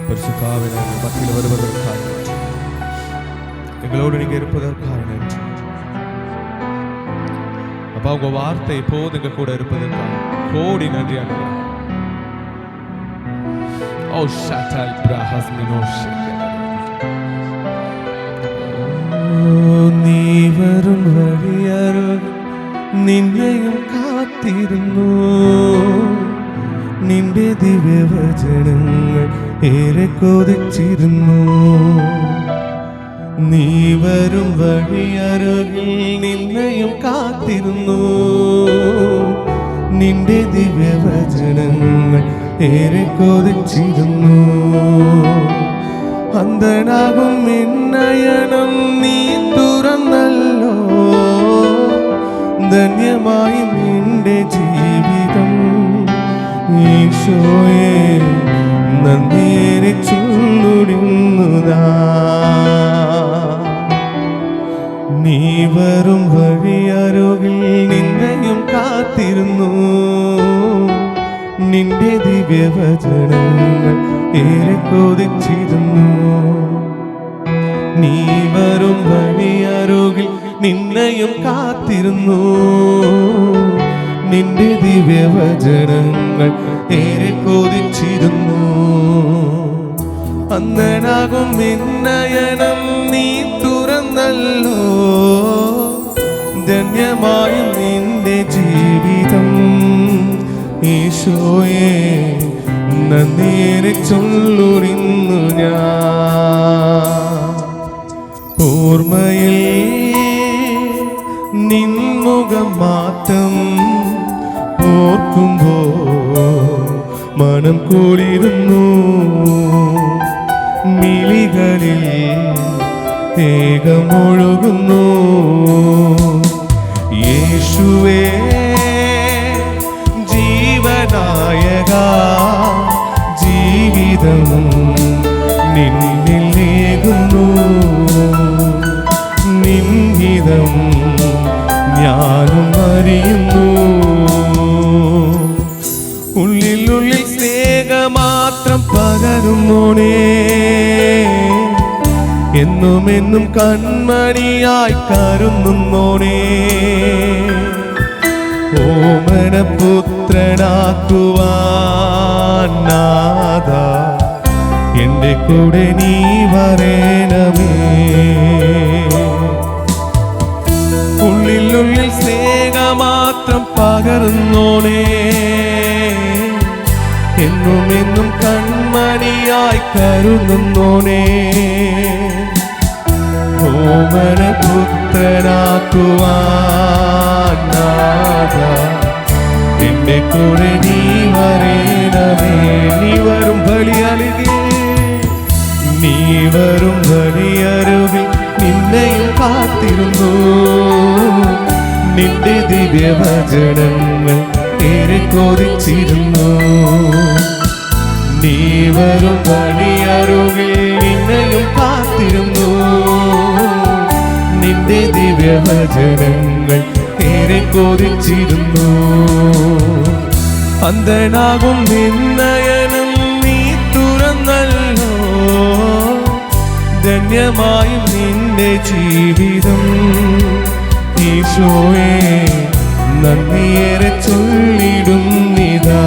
பரிசுத்தாவிலே மத்தியில் வருவதற்காக எங்களோடு நீங்க இருப்பதற்காக நன்றி அப்பா. உங்க வார்த்தை இப்போது எங்க கூட இருப்பதற்காக கோடி நன்றி ஆண்டவரே. ஓ ஷாட்டல் பிரஹஸ்மினோ നീ വരും വഴിയരുകിൽ നിന്നെയും കാത്തിരുന്നു. നിന്റെ ദിവ്യവചനങ്ങൾ ഏറെ കൊതിച്ചിരുന്നു. നീ വരും വഴിയരുകിൽ നിന്നെയും കാത്തിരുന്നു. നിന്റെ ദിവ്യവചനങ്ങൾ ഏറെ കൊതിച്ചിരുന്നു. അന്ധനാകും എന്നയനം നീ തുറന്നല്ലോ. ധന്യമായി നിന്റെ ജീവിതം. ഈശോയെ നന്ദിയേറെ ചൊല്ലുന്നതാ. നീ വരും വഴിയരുകിൽ നിന്നെയും കാത്തിരുന്നു. നിന്റെ ദിവ്യവചനങ്ങൾ ഏറെ കൊതിച്ചിരുന്നു. നീ വരും വഴിയരുകിൽ നിന്നെയും കാത്തിരുന്നു. നിന്റെ ദിവ്യവചനങ്ങൾ ഏറെ കൊതിച്ചിരുന്നു. അന്ധനാകും എന്നയനം നീ തുറന്നല്ലോ. ധന്യമായി നിന്റെ ജീവിതം. ഈശോയെ നന്ദിയേറെ ചൊല്ലുന്നു ഞാൻ. ഓർമ്മയിൽ നിൻമുഖം മാറ്റം ഓർക്കുമ്പോ മനം കുളിരുന്നു. മിഴികളിൽ ഏകമൊഴുകുന്നു. യേശുവേ ജീവനായക ജീവിതം നിന്നിൽ ഏകുന്നു. നിൻഹിതം ഞാനും അറിയുന്നു. ഉള്ളിലുള്ളിൽ സ്നേഹമാത്രം പകരുന്നോണേ. എന്നും എന്നും കൺമണിയായി കരുന്നോണേ. ഓമനപുത്രനാക്കുവാൻ നാഥാ എന്റെ കൂടെ നീ വരേണമേ. ഉള്ളിലുള്ളിൽ സ്നേഹമാത്രം പകർന്നോണേ. എന്നും എന്നും കൺമണിയായി കരുതുന്നോണേ. ഓമനപുത്രനാക്കുവാൻ നാഥാ എന്റെ കൂടെ നീ വരേണമേ. നീ വരും ബലിയരുകിൽ നീ വരും ബലിയരുകിൽ നിന്നെയും കാത്തിരുന്നു. നിന്റെ ദിവ്യവചനങ്ങൾ ഏറെ കൊതിച്ചിരുന്നു. നീ വരും ബലിയരുകിൽ നിന്നെയും കാത്തിരുന്നു. നിന്റെ ദിവ്യവചനങ്ങൾ ഏറെ കൊതിച്ചിരുന്നു. അന്ധനാകും നിന്നയനം നീ തുറന്നല്ലോ. ധന്യമായും നിന്റെ ജീവിതം. ഈശോയെ നന്ദിയേറെ ചൊല്ലിടുന്നിതാ.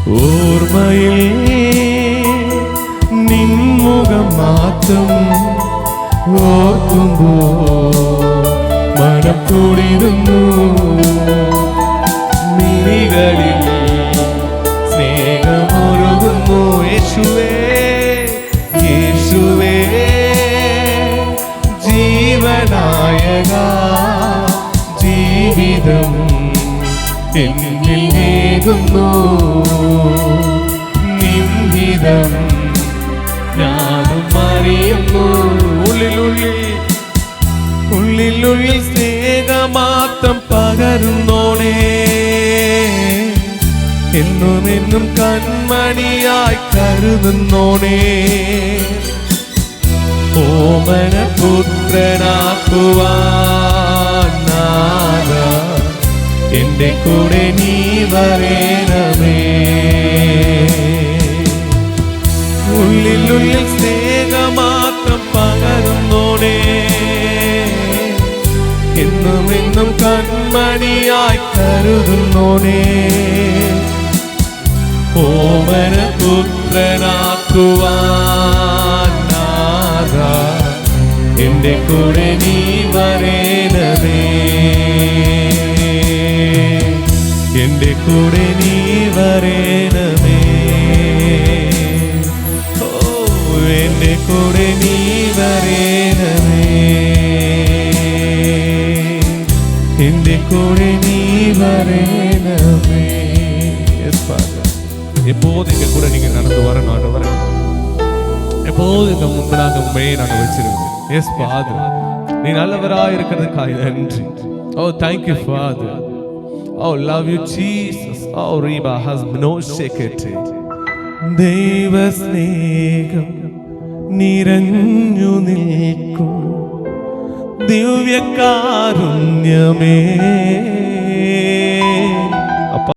ഓർമ്മയിൽ നിൻമുഖം മാത്രം ഓർക്കുമ്പോ മനം കുളിരുന്നു. മിഴികളിൽ സ്നേഹമൊഴുകുന്നു. യേശുവേ യേശുവേ ജീവനായക ജീവിതം എന്നിൽ ഏകുന്നു. നിൻഹിതം ഞാനും അറിയുന്നു. ഉള്ളിലുള്ളിൽ സ്നേഹമാത്രം പകരുന്നോണേ. എന്നും എന്നും കൺമണിയായി കരുതുന്നോണേ. ഓമനപുത്രനാക്കുവാൻ നാഥാ എന്റെ കൂടെ നീ വരേണമേ. ഓമന പുത്രനാക്കുവാൻ നാഥ എന്റെ കൂടെ നീ വരേണമേ, എന്റെ കൂടെ നീ വരേണമേ, ഓ എന്റെ കൂടെ നീ വരേണമേ, എന്റെ കൂടെ നീ വരേണമേ. எப்போது எங்க கூட நீங்க நடந்து வரணும் ஆண்டவரே. எப்போது எங்க முன்பதாக உண்மையை நாங்க வச்சிருக்கோம். எஸ் ஃபாதர், நீ நல்லவராய் இருக்கிறதுக்காக நன்றி. Oh thank you father. Oh love you Jesus. Oh ரீபா ஹஸ் நோ ഷെക്കറ്റ്. ദൈവസ്നേഹം നിറഞ്ഞു നിൽക്കും ദിവ്യകാരുണ്യമേ,